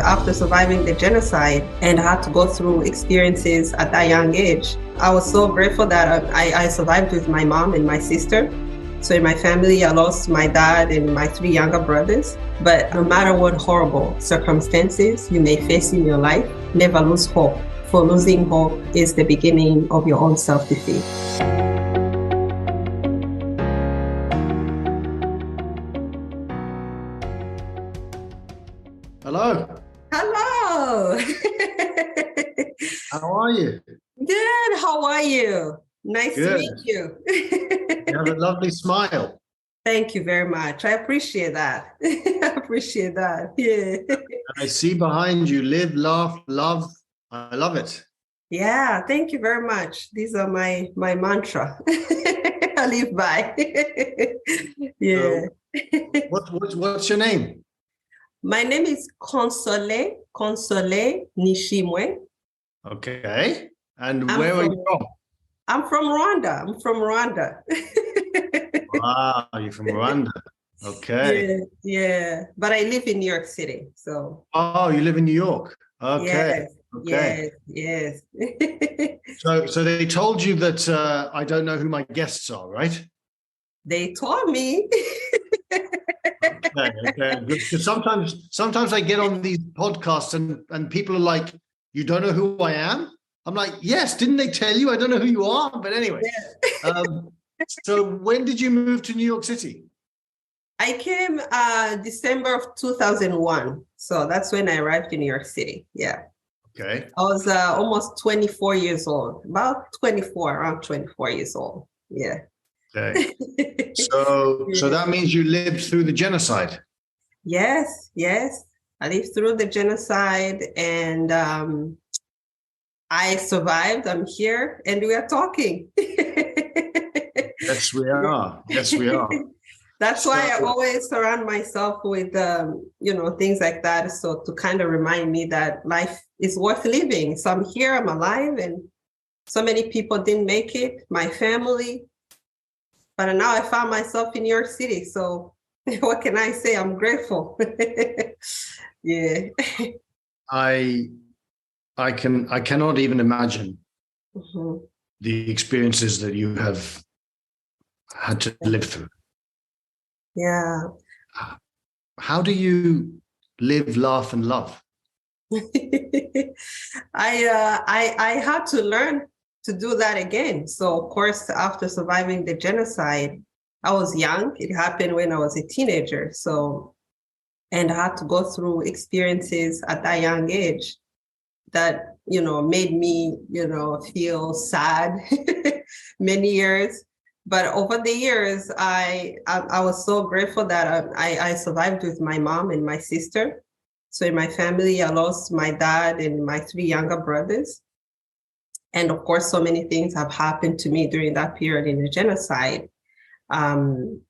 after surviving the genocide and had to go through experiences at that young age. I was so grateful that I survived with my mom and my sister. So in my family, I lost my dad and my 3 younger brothers. But no matter what horrible circumstances you may face in your life, never lose hope. For losing hope is the beginning of your own self-defeat. Hello. Hello. How are you? Good. How are you? Nice to Good. meet you. You have a lovely smile. Thank you very much. I appreciate that. I appreciate that. Yeah. I see behind you, live, laugh, love. I love it. Yeah, thank you very much. These are my mantra. I live by. Yeah. What's your name? My name is Consolee Nishimwe. Okay. And where are you from? I'm from Rwanda. Wow, you're from Rwanda. Okay. Yeah. But I live in New York City. So. Oh, you live in New York. Okay. Yes. Yes. So they told you that I don't know who my guests are, right? They told me. Okay. Because sometimes I get on these podcasts and people are like, "You don't know who I am?" I'm like, "Yes, didn't they tell you? I don't know who you are." But anyway, so when did you move to New York City? I came December of 2001. So that's when I arrived in New York City. Yeah. Okay. I was almost 24 years old, around 24 years old. Yeah. Okay. So that means you lived through the genocide. Yes. I lived through the genocide and I survived. I'm here and we are talking. Yes, we are. That's why I always surround myself with, things like that. So to kind of remind me that life is worth living. So I'm here, I'm alive, and so many people didn't make it, my family. But now I found myself in New York City. So what can I say? I'm grateful. Yeah. I cannot even imagine the experiences that you have had to live through. Yeah. How do you live, laugh, and love? I had to learn to do that again. So of course, after surviving the genocide, I was young. It happened when I was a teenager. So, and I had to go through experiences at that young age that, made me, feel sad many years. But over the years, I was so grateful that I survived with my mom and my sister. So in my family, I lost my dad and my 3 younger brothers. And of course, so many things have happened to me during that period in the genocide. And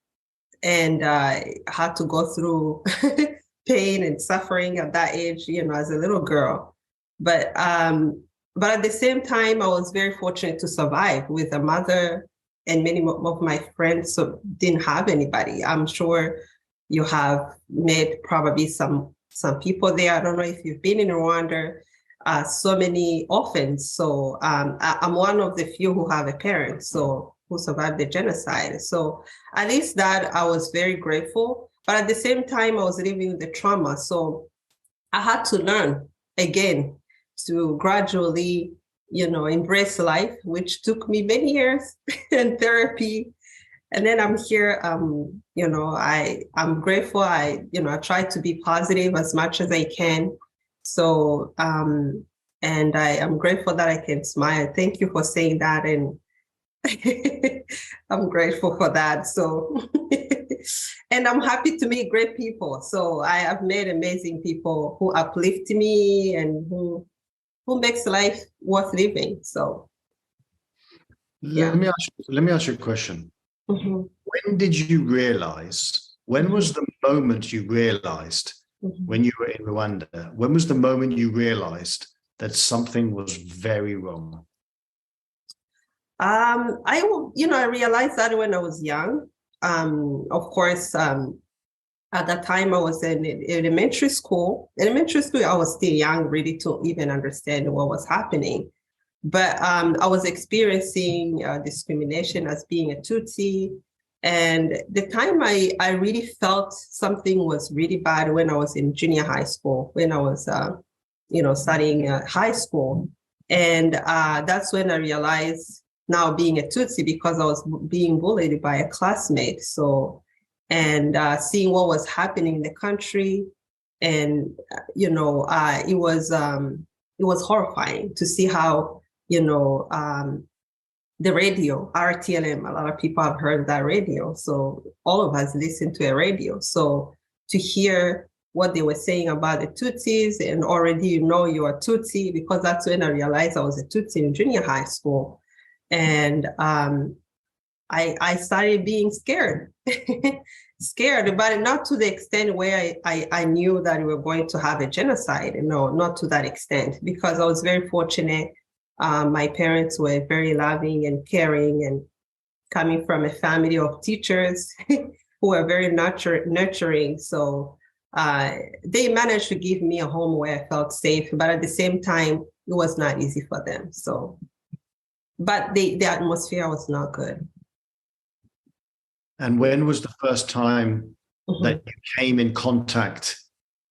I had to go through pain and suffering at that age, as a little girl. But at the same time, I was very fortunate to survive with a mother, and many of my friends didn't have anybody. I'm sure you have met probably some people there. I don't know if you've been in Rwanda, so many orphans. So I'm one of the few who have a parent, who survived the genocide. So at least that I was very grateful. But at the same time, I was living with the trauma. So I had to learn again to gradually, embrace life, which took me many years and therapy. And then I'm here, I'm grateful. I try to be positive as much as I can. So, and I'm grateful that I can smile. Thank you for saying that. And I'm grateful for that. So, and I'm happy to meet great people. So I have met amazing people who uplift me and who makes life worth living. So, yeah. Let me ask you a question. Mm-hmm. When was the moment you realized when you were in Rwanda? When was the moment you realized that something was very wrong? I realized that when I was young. Of course, At that time, I was in elementary school. Elementary school, I was still young, really, to even understand what was happening. But I was experiencing discrimination as being a Tutsi. And the time I really felt something was really bad when I was in junior high school, when I was, studying high school. And that's when I realized now being a Tutsi, because I was being bullied by a classmate. So, and seeing what was happening in the country. And, it was horrifying to see how, the radio, RTLM, a lot of people have heard that radio. So all of us listen to a radio. So to hear what they were saying about the Tutsis, and already you're a Tutsi, because that's when I realized I was a Tutsi in junior high school. And I started being scared, scared, but not to the extent where I knew that we were going to have a genocide. No, not to that extent, because I was very fortunate. My parents were very loving and caring, and coming from a family of teachers who were very nurturing. So they managed to give me a home where I felt safe, but at the same time, it was not easy for them. So, but the atmosphere was not good. And when was the first time that you came in contact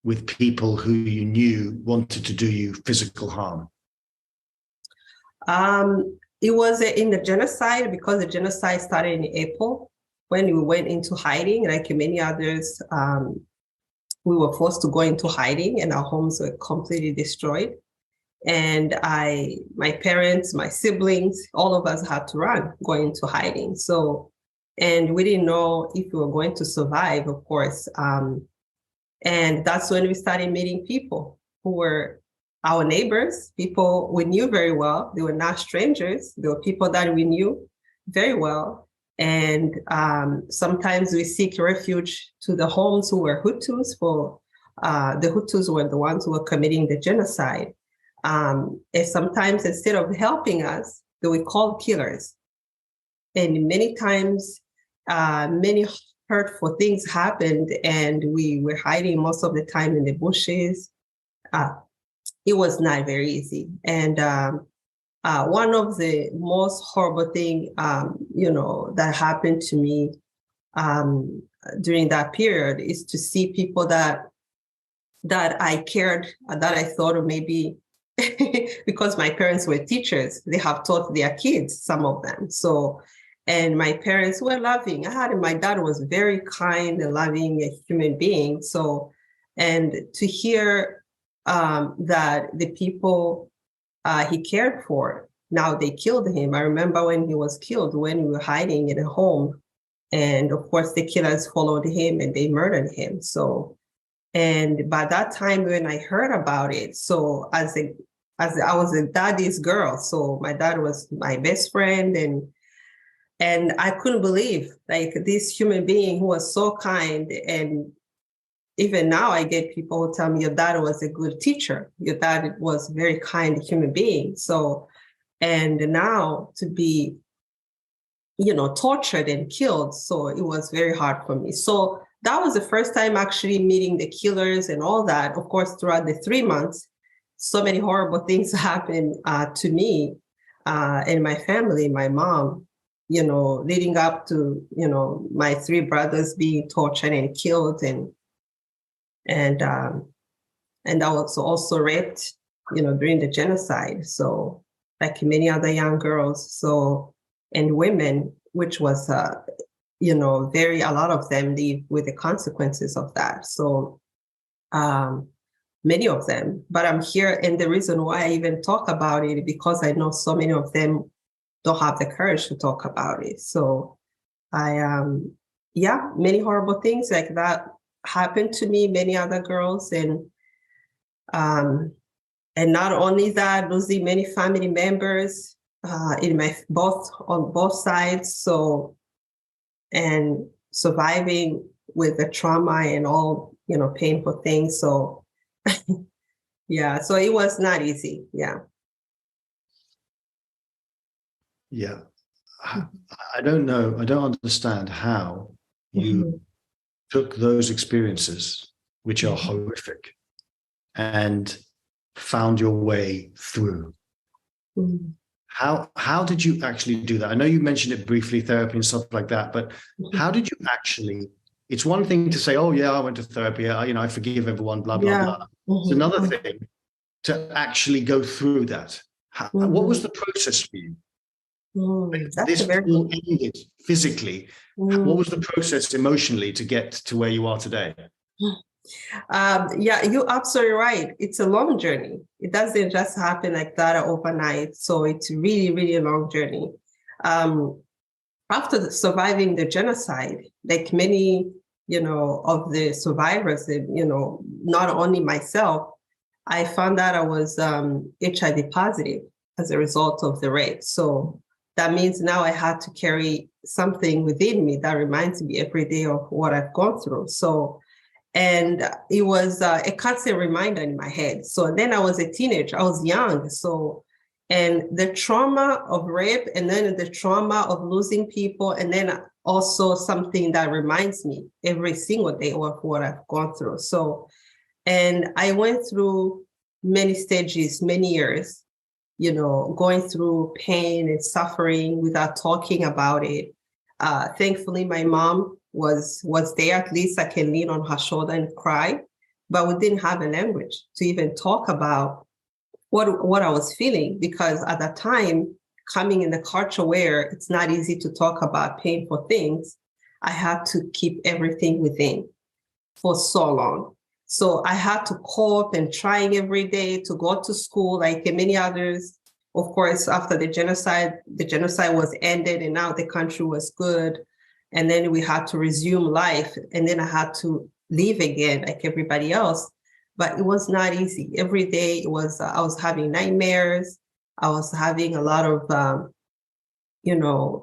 with people who you knew wanted to do you physical harm? It was in the genocide, because the genocide started in April when we went into hiding. Like many others, we were forced to go into hiding, and our homes were completely destroyed. And my parents, my siblings, all of us had to run, going into hiding. So, and we didn't know if we were going to survive, of course. And that's when we started meeting people who were our neighbors, people we knew very well. They were not strangers. They were people that we knew very well. And sometimes we seek refuge to the homes who were Hutus, for the Hutus were the ones who were committing the genocide. And sometimes, instead of helping us, they would call killers. And many times, many hurtful things happened, and we were hiding most of the time in the bushes. It was not very easy. And one of the most horrible thing, that happened to me during that period is to see people that I cared, that I thought maybe because my parents were teachers, they have taught their kids, some of them. So, and my parents were loving. My dad was very kind and loving, a human being. So, and to hear that the people he cared for, now they killed him. I remember when he was killed, when we were hiding in a home, and of course the killers followed him and they murdered him. So, and by that time when I heard about it, so as I was a daddy's girl, so my dad was my best friend, and I couldn't believe, like, this human being who was so kind. And even now I get people who tell me, your dad was a good teacher. Your dad was a very kind human being. So, and now to be, tortured and killed. So it was very hard for me. So that was the first time actually meeting the killers and all that. Of course, throughout the 3 months, so many horrible things happened to me and my family, my mom, leading up to, my 3 brothers being tortured and killed, and I was also raped, during the genocide. So, like many other young girls, so, and women, which was, a lot of them live with the consequences of that. So, many of them, but I'm here. And the reason why I even talk about it, because I know so many of them don't have the courage to talk about it. So many horrible things like that happened to me, many other girls, and not only that, losing many family members on both sides. So, and surviving with the trauma and all, painful things. So, yeah, so it was not easy. Yeah. Yeah. I don't know. I don't understand how you took those experiences, which are horrific, and found your way through. Mm. How did you actually do that? I know you mentioned it briefly, therapy and stuff like that, but how did you actually? It's one thing to say, "Oh yeah, I went to therapy. I forgive everyone." Blah blah blah. It's another thing to actually go through that. What was the process for you? This all ended physically. What was the process emotionally to get to where you are today? Yeah, you're absolutely right. It's a long journey. It doesn't just happen like that overnight. So it's really, really a long journey. After surviving the genocide, like many, of the survivors, not only myself, I found out I was HIV positive as a result of the rape. So that means now I had to carry something within me that reminds me every day of what I've gone through. So, and it was a constant reminder in my head. So then I was a teenager, I was young. So, and the trauma of rape, and then the trauma of losing people, and then also something that reminds me every single day of what I've gone through. So, and I went through many stages, many years, going through pain and suffering without talking about it. Thankfully, my mom was there. At least I can lean on her shoulder and cry, but we didn't have a language to even talk about what I was feeling, because at that time, coming in the culture where it's not easy to talk about painful things, I had to keep everything within for so long. So I had to cope and trying every day to go to school like many others. Of course, after the genocide was ended and now the country was good. And then we had to resume life. And then I had to live again like everybody else. But it was not easy. Every day I was having nightmares. I was having a lot of,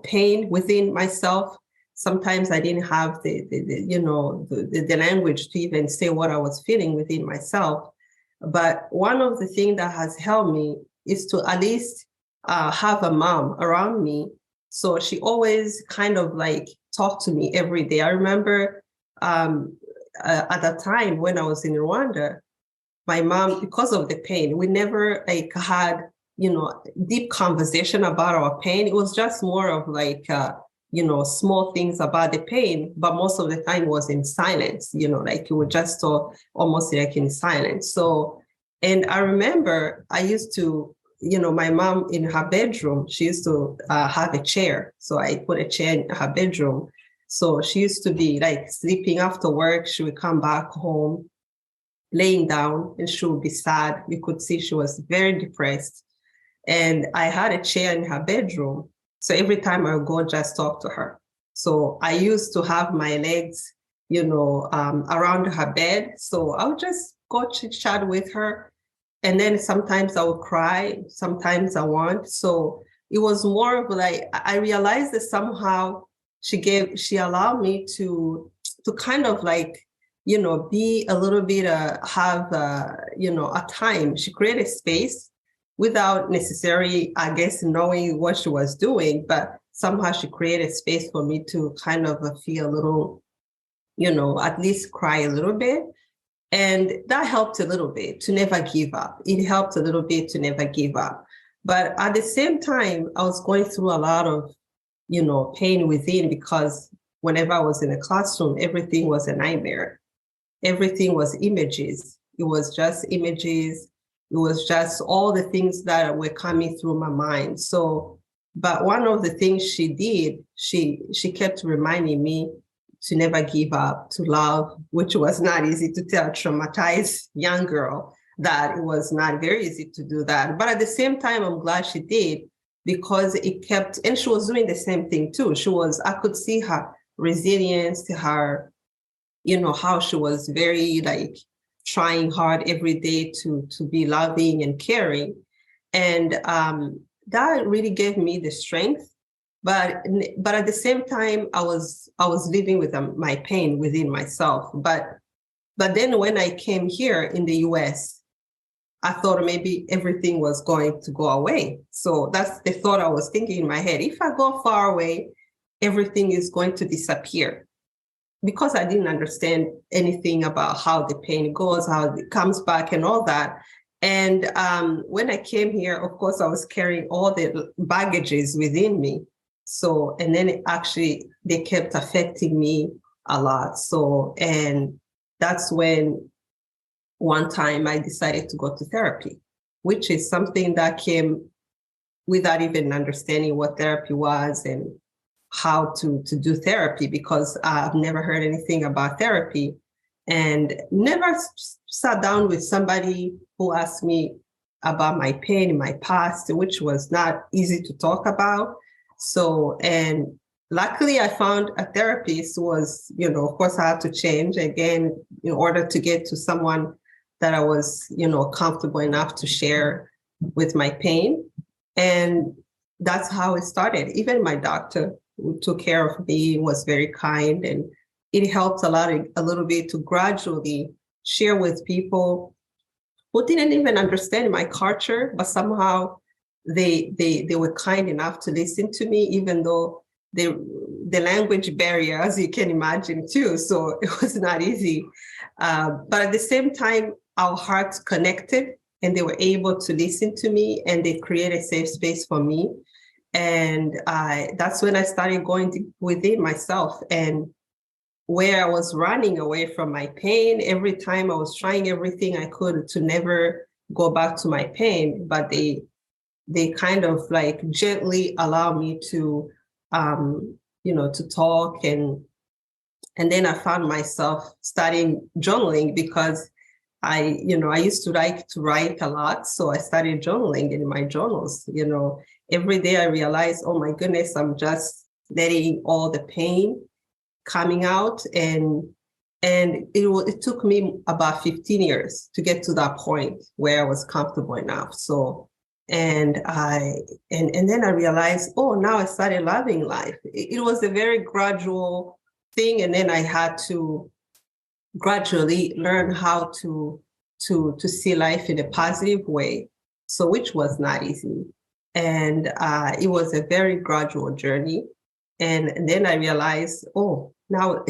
pain within myself. Sometimes I didn't have the language to even say what I was feeling within myself. But one of the things that has helped me is to at least have a mom around me. So she always kind of like talked to me every day. I remember at that time when I was in Rwanda, my mom, because of the pain, we never had, deep conversation about our pain. It was just more of like, small things about the pain, but most of the time it was in silence, like you would just talk almost like in silence. So, and I remember I used to, my mom in her bedroom, she used to have a chair. So I put a chair in her bedroom. So she used to be like sleeping after work. She would come back home, laying down, and she would be sad. You could see she was very depressed. And I had a chair in her bedroom. So every time I would go just talk to her. So I used to have my legs, around her bed. So I would just go chit chat with her. And then sometimes I would cry, sometimes I won't. So it was more of like, I realized that somehow she allowed me to kind of like, be a little bit, have, a time. She created space without necessarily, I guess, knowing what she was doing, but somehow she created space for me to kind of feel a little, at least cry a little bit. And that helped a little bit to never give up. It helped a little bit to never give up. But at the same time, I was going through a lot of, pain within, because whenever I was in a classroom, everything was a nightmare. Everything was images. It was just images. It was just all the things that were coming through my mind. So, but one of the things she did, she kept reminding me to never give up, to love, which was not easy to tell a traumatized young girl that it was not very easy to do that. But at the same time, I'm glad she did, because it kept, and she was doing the same thing too. I could see her resilience, her, how she was very like trying hard every day to be loving and caring. And that really gave me the strength. But at the same time, I was living with my pain within myself. But then when I came here in the US, I thought maybe everything was going to go away. So that's the thought I was thinking in my head. If I go far away, everything is going to disappear. because I didn't understand anything about how the pain goes, how it comes back and all that. And when I came here, of course, I was carrying all the baggages within me. So, and then they kept affecting me a lot. So, and that's when one time I decided to go to therapy, which is something that came without even understanding what therapy was and how to do therapy, because I've never heard anything about therapy and never sat down with somebody who asked me about my pain in my past, which was not easy to talk about. So, and luckily I found a therapist who was, of course I had to change again in order to get to someone that I was, comfortable enough to share with my pain. And that's how it started. Even my doctor who took care of me was very kind, and it helped a little bit to gradually share with people who didn't even understand my culture, but somehow they were kind enough to listen to me, even though the language barrier, as you can imagine too. So it was not easy. But at the same time, our hearts connected and they were able to listen to me and they created a safe space for me. And that's when I started going within myself, and where I was running away from my pain. Every time I was trying everything I could to never go back to my pain, but they kind of like gently allow me to, to talk. And then I found myself starting journaling because I used to like to write a lot. So I started journaling in my journals. Every day I realized, oh my goodness, I'm just letting all the pain coming out. And it took me about 15 years to get to that point where I was comfortable enough. So, and then I realized, oh, now I started loving life. It was a very gradual thing. And then I had to gradually learn how to see life in a positive way. So, which was not easy. And it was a very gradual journey. And then I realized, oh, now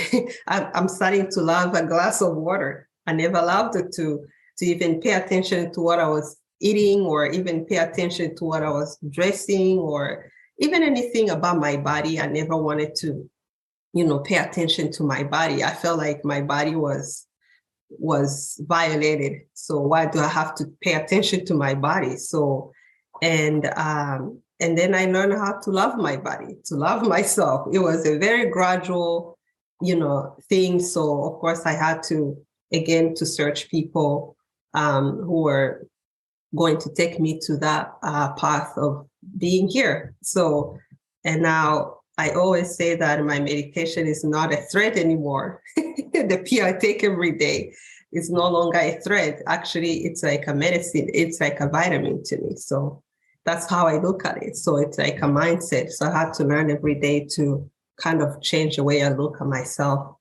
I'm starting to love a glass of water. I never loved it to even pay attention to what I was eating, or even pay attention to what I was dressing, or even anything about my body. I never wanted to, pay attention to my body. I felt like my body was violated. So why do I have to pay attention to my body? So, and then I learned how to love my body, to love myself. It was a very gradual, thing. So of course I had to, again, to search people who were going to take me to that path of being here. So, and now I always say that my meditation is not a threat anymore. The pill I take every day is no longer a threat. Actually, it's like a medicine. It's like a vitamin to me. So that's how I look at it. So it's like a mindset. So I had to learn every day to kind of change the way I look at myself.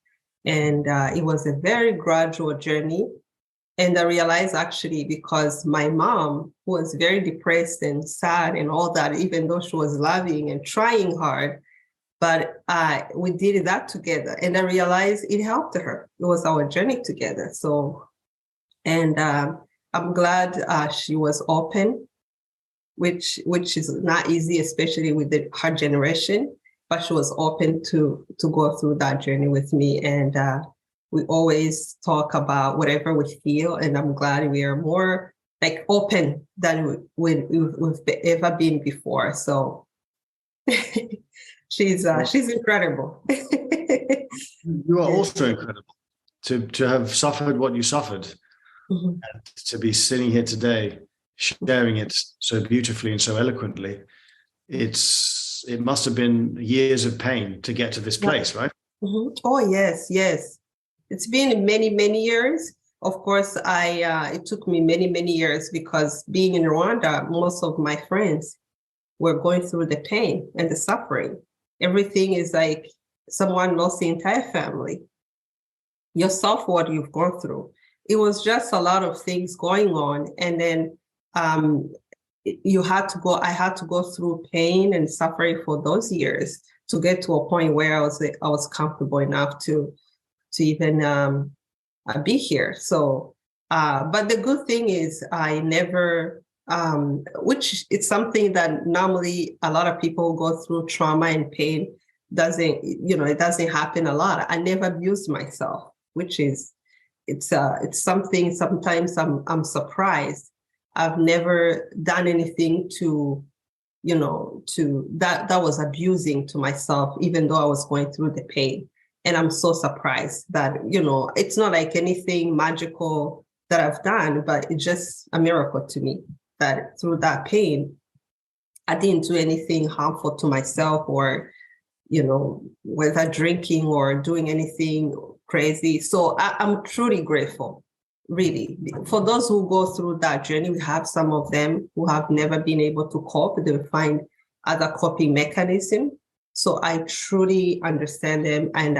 And it was a very gradual journey. And I realized actually because my mom was very depressed and sad and all that, even though she was loving and trying hard, but we did that together. And I realized it helped her. It was our journey together. So, and I'm glad she was open, which is not easy, especially with her generation, but she was open to go through that journey with me. And we always talk about whatever we feel. And I'm glad we are more like open than we've ever been before. So she's incredible. You are also incredible to have suffered what you suffered, and to be sitting here today, sharing it so beautifully and so eloquently. It must have been years of pain to get to this place, right? Mm-hmm. Oh, yes. It's been many, many years. Of course, it took me many, many years because being in Rwanda, most of my friends were going through the pain and the suffering. Everything is like someone lost the entire family. Yourself, what you've gone through. It was just a lot of things going on. And then I had to go through pain and suffering for those years to get to a point where I was comfortable enough to even be here. So, but the good thing is I never, which is something that normally a lot of people go through trauma and pain, it doesn't happen a lot. I never abused myself, which is, it's something sometimes I'm surprised. I've never done anything to that was abusing to myself, even though I was going through the pain. And I'm so surprised that, it's not like anything magical that I've done, but it's just a miracle to me that through that pain, I didn't do anything harmful to myself or, whether drinking or doing anything crazy. So I'm truly grateful, really. For those who go through that journey, we have some of them who have never been able to cope. They'll find other coping mechanisms. So I truly understand them. And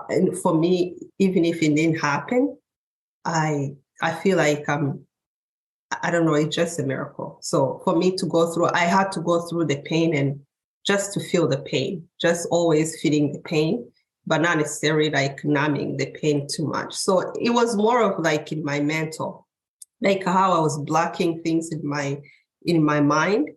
and for me, even if it didn't happen, I feel like, I don't know, it's just a miracle. So for me to go through, I had to go through the pain and just to feel the pain, just always feeling the pain, but not necessarily like numbing the pain too much. So it was more of like in my mental, like how I was blocking things in my mind,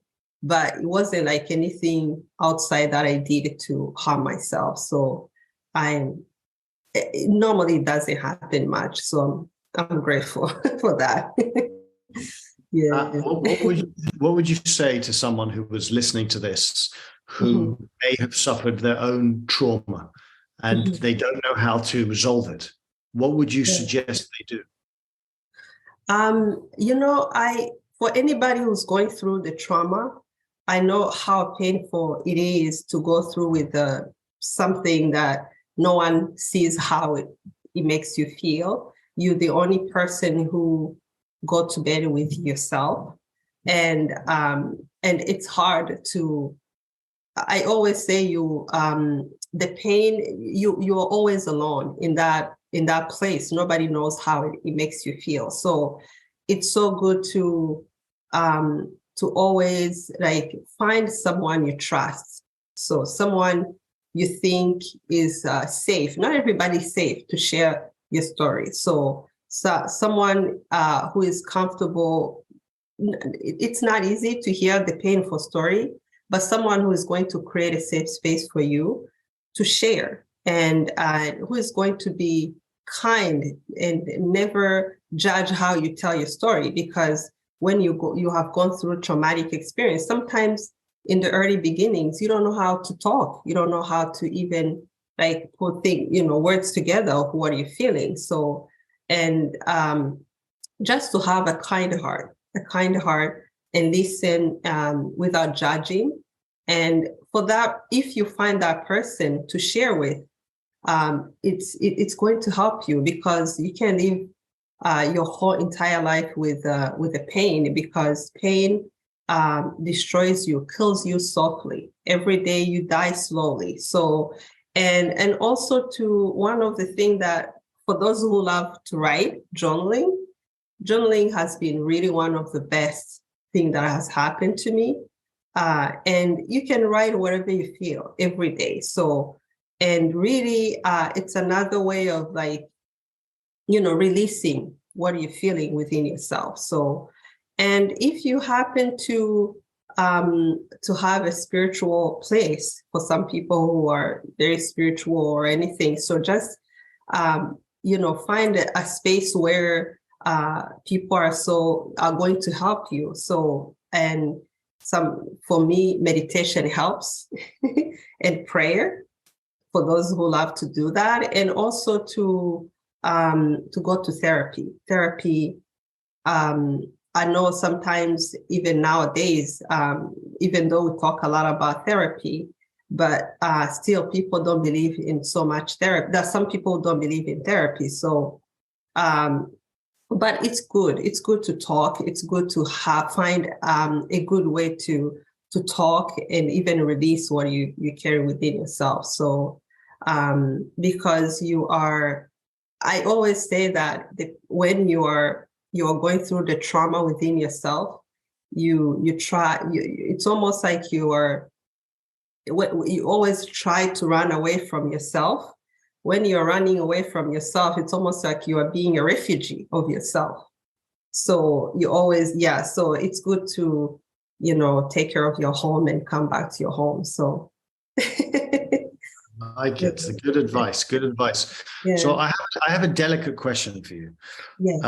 but it wasn't like anything outside that I did to harm myself. So it normally doesn't happen much. So I'm grateful for that. Yeah. What would you say to someone who was listening to this, who may have suffered their own trauma and they don't know how to resolve it? What would you suggest they do? For anybody who's going through the trauma, I know how painful it is to go through with something that no one sees how it makes you feel. You're the only person who go to bed with yourself. And it's hard to, I always say the pain, you're always alone in that place. Nobody knows how it makes you feel. So it's so good to always like find someone you trust. So someone you think is safe. Not everybody's safe to share your story. So someone who is comfortable. It's not easy to hear the painful story, but someone who is going to create a safe space for you to share, and who is going to be kind and never judge how you tell your story. Because when you have gone through a traumatic experience, sometimes in the early beginnings, you don't know how to talk. You don't know how to even like put words together of what you're feeling. So, and just to have a kind heart and listen without judging. And for that, if you find that person to share with, it's going to help you, because you can live your whole entire life with the pain, because pain destroys you, kills you softly. Every day you die slowly. So, and also to one of the things that for those who love to write, journaling has been really one of the best thing that has happened to me. And you can write whatever you feel every day. So, and really, it's another way of like, releasing what you're feeling within yourself. So, and if you happen to have a spiritual place, for some people who are very spiritual or anything, so just, find a space where people are going to help you. So, and for me, meditation helps and prayer for those who love to do that. And also to go to therapy. I know sometimes even nowadays, even though we talk a lot about therapy, but still people don't believe in so much therapy. That some people don't believe in therapy. So, but it's good. It's good to talk. It's good to find a good way to talk and even release what you carry within yourself. So, because I always say that when you are going through the trauma within yourself, it's almost like you always try to run away from yourself, when you're running away from yourself, it's almost like you are being a refugee of yourself. So you always, so it's good to, take care of your home and come back to your home. So I get it. Good advice. Good advice. Yeah. So I have a delicate question for you. Yes.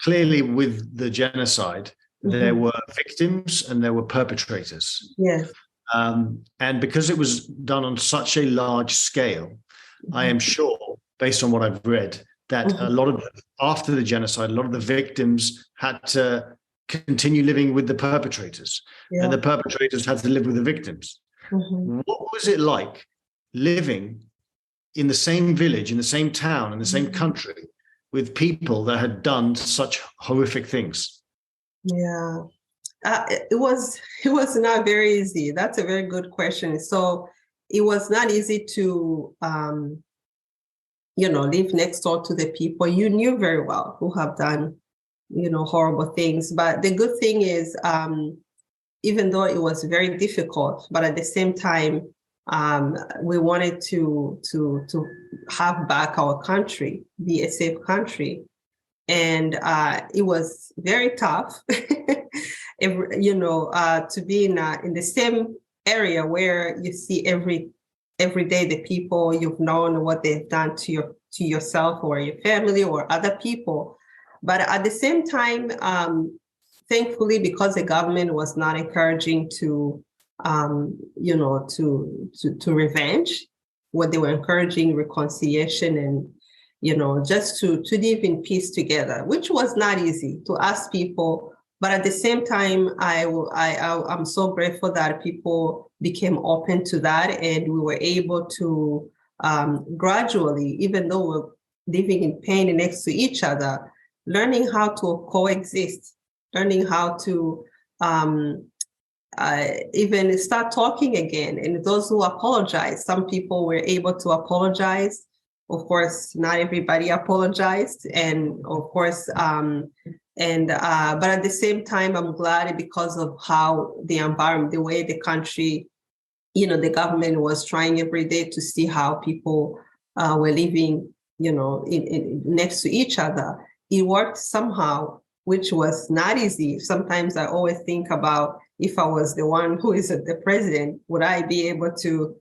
Clearly, with the genocide, there were victims and there were perpetrators. Yes. And because it was done on such a large scale, I am sure, based on what I've read, that a lot of, after the genocide, a lot of the victims had to continue living with the perpetrators, and the perpetrators had to live with the victims. What was it like living in the same village, in the same town, in the same country, with people that had done such horrific things? Yeah, it was not very easy. That's a very good question. So it was not easy to, live next door to the people you knew very well who have done, horrible things. But the good thing is, even though it was very difficult, but at the same time, we wanted to have back our country, be a safe country. And it was very tough, to be in the same area where you see every day the people you've known, what they've done to yourself or your family or other people. But at the same time, thankfully, because the government was not encouraging to revenge, what they were encouraging reconciliation and, just to live in peace together, which was not easy to ask people. But at the same time, I'm so grateful that people became open to that, and we were able to gradually, even though we're living in pain next to each other, learning how to coexist, learning how to even start talking again. And those who apologize, some people were able to apologize. Of course, not everybody apologized. And of course, but at the same time, I'm glad because of how the environment, the way the country, the government was trying every day to see how people were living, in next to each other. It worked somehow, which was not easy. Sometimes I always think about, if I was the one who is the president, would I be able to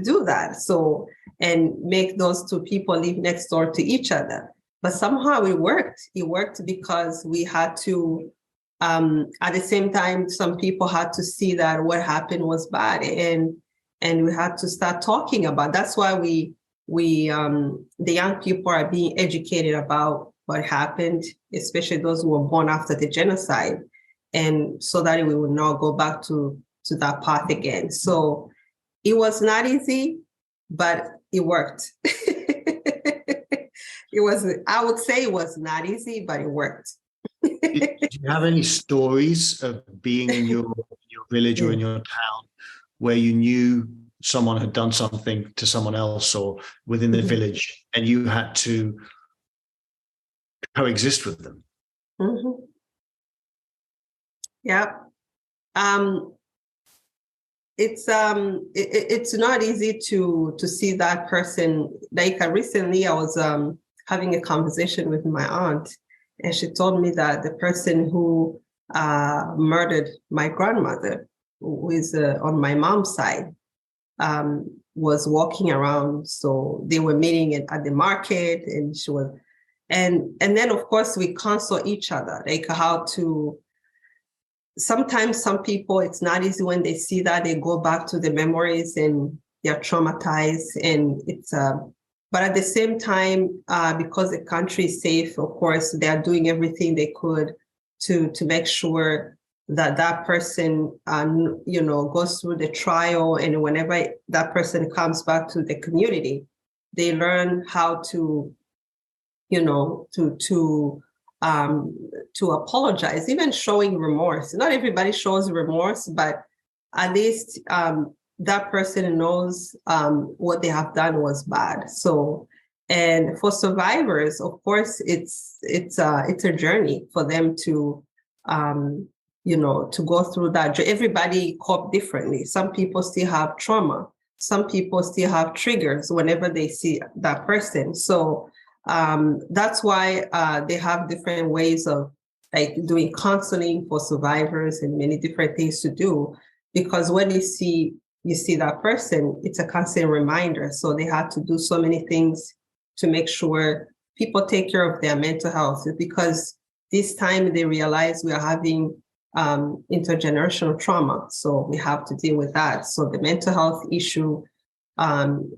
do that? So, and make those two people live next door to each other. But somehow it worked. It worked because we had to, at the same time, some people had to see that what happened was bad, and we had to start talking about. That's why we the young people are being educated about what happened, especially those who were born after the genocide, and so that we will not go back to that path again. So it was not easy, but it worked. I would say it was not easy, but it worked. Do you have any stories of being in your village or in your town where you knew someone had done something to someone else or within the village, and you had to coexist with them? Yeah. It's not easy to see that person. Like recently, I was having a conversation with my aunt, and she told me that the person who murdered my grandmother, who is on my mom's side, was walking around. So they were meeting at the market, and she was, and then of course we console each other, like how to. Sometimes some people, it's not easy when they see that, they go back to the memories and they're traumatized, and it's but at the same time, because the country is safe, of course, they are doing everything they could to make sure that that person, goes through the trial, and whenever that person comes back to the community, they learn how to, to apologize, even showing remorse. Not everybody shows remorse, but at least that person knows what they have done was bad. So, and for survivors, of course, it's a journey for them to, to go through that. Everybody cope differently. Some people still have trauma. some people still have triggers whenever they see that person. So that's why they have different ways of like doing counseling for survivors and many different things to do, because when you see that person, it's a constant reminder. So they have to do so many things to make sure people take care of their mental health, because this time they realize we are having intergenerational trauma. So we have to deal with that. So the mental health issue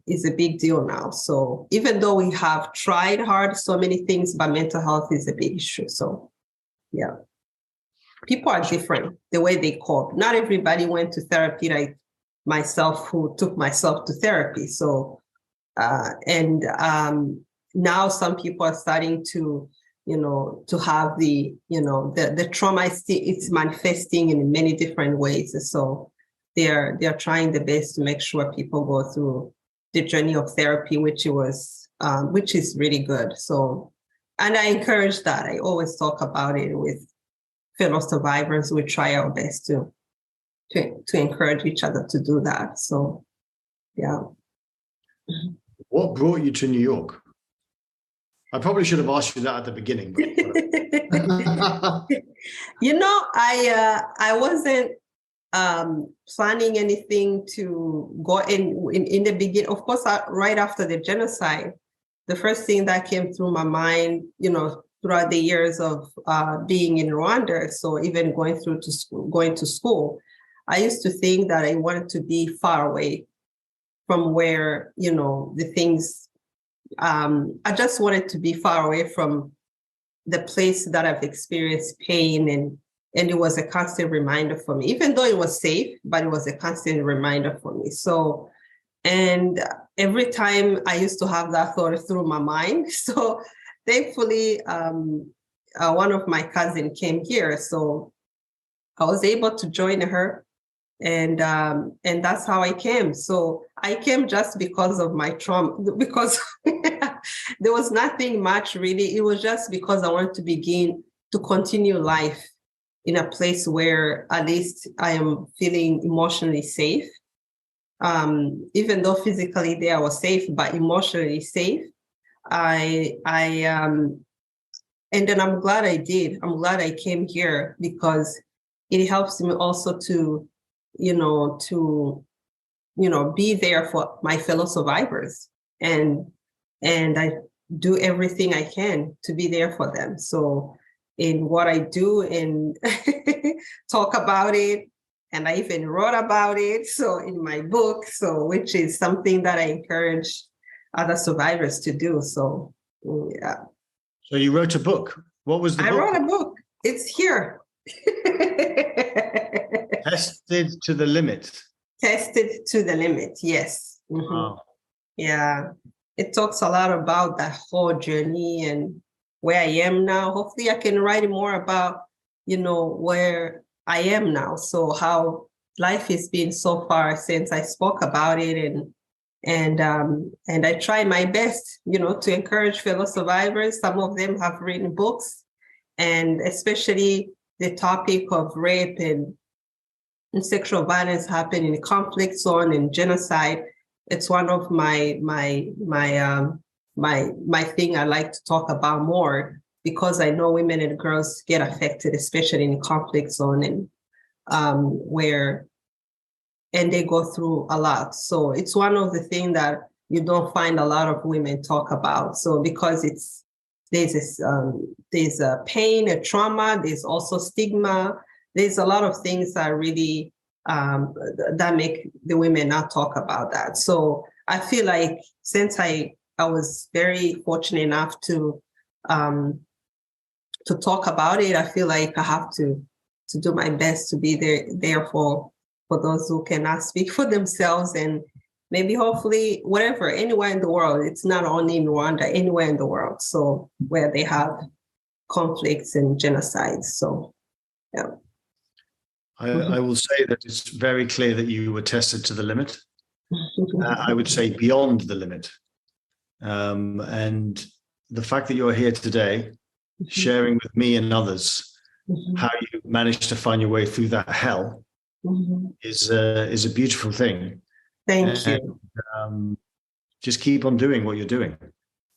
is a big deal now. So even though we have tried hard so many things, but mental health is a big issue. So yeah, people are different the way they cope. Not everybody went to therapy like myself, who took myself to therapy. So now some people are starting to, to have the trauma. It's manifesting in many different ways. So they're trying the best to make sure people go through the journey of therapy, which is really good. So, and I encourage that. I always talk about it with fellow survivors. We try our best to encourage each other to do that. So, yeah. What brought you to New York? I probably should have asked you that at the beginning. I wasn't planning anything to go in the beginning. Of course, right after the genocide, the first thing that came through my mind, throughout the years of being in Rwanda, so even going to school, I used to think that I wanted to be far away from where, the things, I just wanted to be far away from the place that I've experienced pain, and it was a constant reminder for me, even though it was safe, but it was a constant reminder for me. So, and every time I used to have that thought through my mind. So thankfully, one of my cousins came here, so I was able to join her. And that's how I came. So I came just because of my trauma, because there was nothing much really. It was just because I wanted to begin to continue life in a place where at least I am feeling emotionally safe. Even though physically there I was safe, but emotionally safe. And then I'm glad I did. I'm glad I came here, because it helps me also to be there for my fellow survivors, and I do everything I can to be there for them. So in what I do, and talk about it, and I even wrote about it. So in my book, so which is something that I encourage other survivors to do. So yeah. So you wrote a book. What was the book? I wrote a book. It's here. Tested to the limit. Tested to the limit, yes. Mm-hmm. Wow. Yeah. It talks a lot about that whole journey and where I am now. Hopefully I can write more about, where I am now. So how life has been so far since I spoke about it, and I try my best, to encourage fellow survivors. Some of them have written books, and especially the topic of rape and sexual violence happening in conflict zone and genocide. It's one of my thing I like to talk about more, because I know women and girls get affected, especially in conflict zone, and and they go through a lot. So it's one of the things that you don't find a lot of women talk about. So because there's a pain, a trauma, there's also stigma. There's a lot of things that really that make the women not talk about that. So I feel like since I was very fortunate enough to talk about it, I feel like I have to do my best to be there for those who cannot speak for themselves, and maybe hopefully anywhere in the world. It's not only in Rwanda, anywhere in the world. So where they have conflicts and genocides. So yeah. I will say that it's very clear that you were tested to the limit. I would say beyond the limit. And the fact that you're here today, sharing with me and others how you managed to find your way through that hell is a beautiful thing. Thank you. Just keep on doing what you're doing.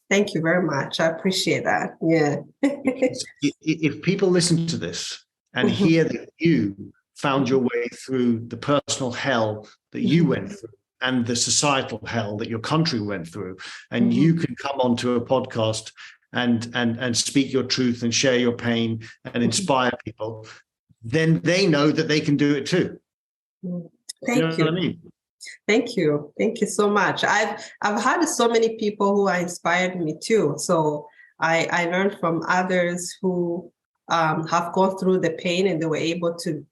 Thank you very much. I appreciate that. Yeah. If people listen to this and hear that you found your way through the personal hell that you went through and the societal hell that your country went through, and you can come onto a podcast and speak your truth and share your pain and inspire people, then they know that they can do it too. Thank you. Know what I mean? Thank you. Thank you so much. I've had so many people who are inspired me too. So I learned from others who have gone through the pain and they were able to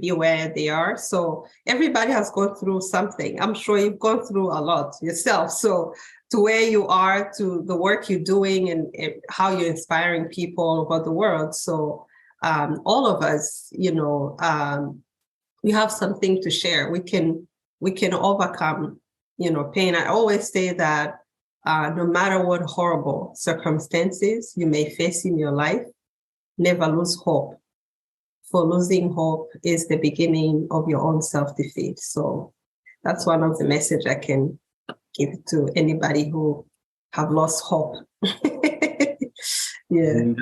be where they are. So everybody has gone through something. I'm sure you've gone through a lot yourself. So to where you are, to the work you're doing and how you're inspiring people over the world. So all of us, we have something to share. We can overcome, pain. I always say that no matter what horrible circumstances you may face in your life, never lose hope. For losing hope is the beginning of your own self-defeat. So that's one of the message I can give to anybody who have lost hope. Yeah.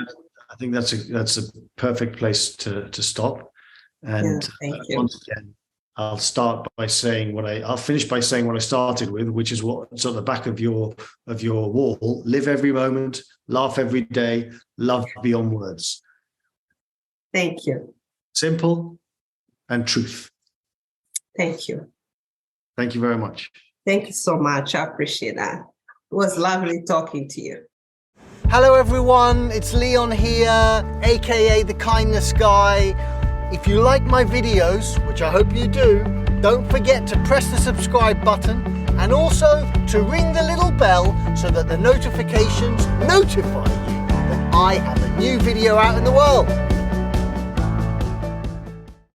I think that's a perfect place to stop. And once again, I'll finish by saying what I started with, which is what's on the back of your wall. Live every moment, laugh every day, love beyond words. Thank you. Simple and truth. Thank you. Thank you very much. Thank you so much. I appreciate that. It was lovely talking to you. Hello everyone, it's Leon here, aka the Kindness Guy. If you like my videos, which I hope you do, don't forget to press the subscribe button and also to ring the little bell so that the notifications notify you that I have a new video out in the world.